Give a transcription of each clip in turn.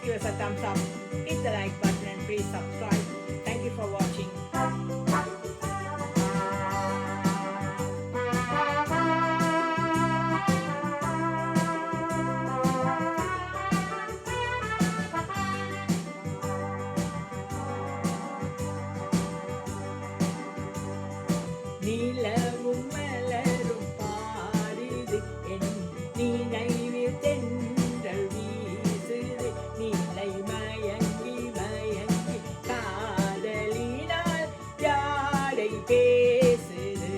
give us a thumbs up, hit the like button and please subscribe. Thank you for watching. நிலவும் மலரும் பாடுது என் நினைவில் தென்றல் வீசுது நீலை மயங்கி மயங்கி காதலினால் யாரை பேசுது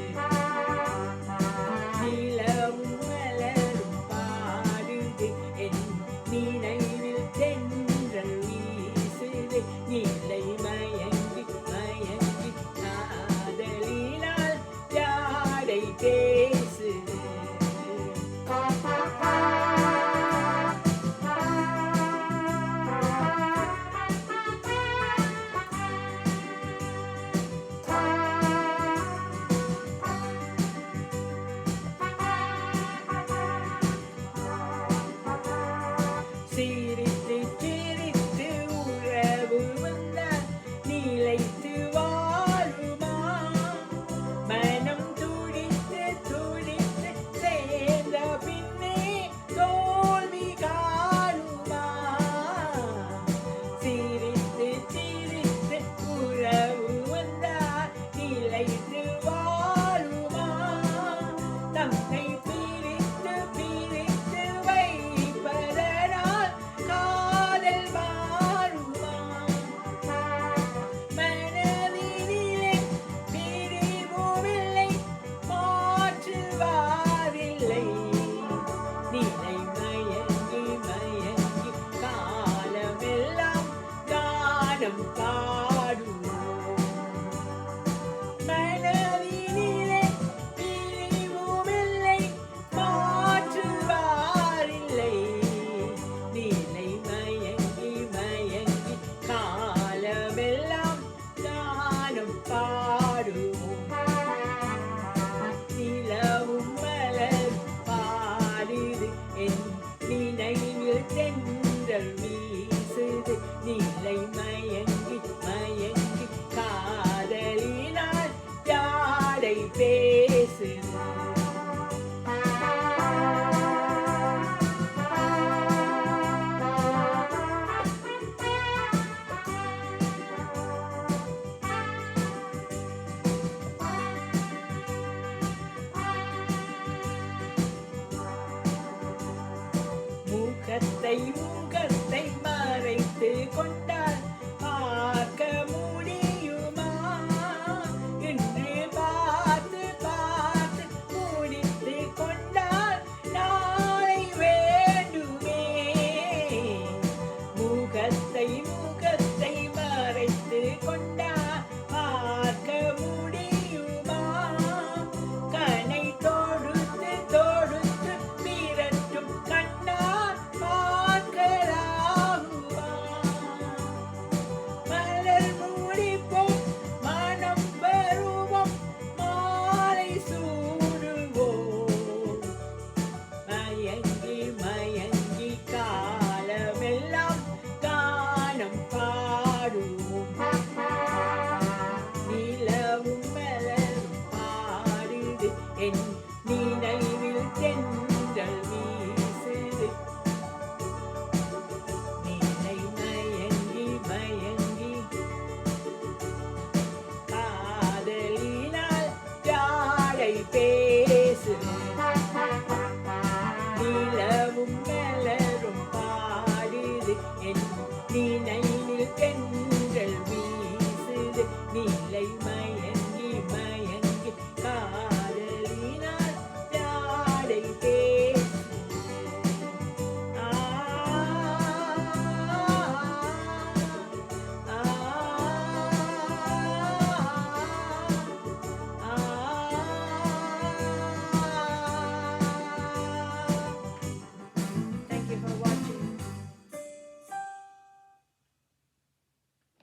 நிலவும் மலரும் பாடுது என் நினைவில் தென்றல் வீசுது நீலை மயங்கி மயங்கி காதலினால் யாரை பேசுது சிரித்து சிரித்து உறவு வந்தால் நிலைத்து வாழுமா மனம் துடித்து துடித்து சேர்ந்த பின்னே தோல்வி காணுமா சிரித்து சிரித்து உறவு வந்தால் நிலைத்து வாழுமா தன்னை பிரித்து பிரித்து வைப்பதனால் காதல் வாழுமா மனதினிலே பிரிவுமில்லை மாற்றுவாரில்லை நிலை மயங்கி மயங்கி காலமெல்லாம் கானம் பாடுவோம் மனதினிலே பிரிவுமில்லை மாற்றுவாரில்லை நிலை மயங்கி மயங்கி காலமெல்லாம் கானம் பாடுவோம் நிலவும் மலர் பாடுது என் நினைவில் தென்றல் வீசுது நிலை மயங்கி மயங்கி காதலினால் யாரை பேசுது முகத்தை முகத்தை மறைத்து கொண்ட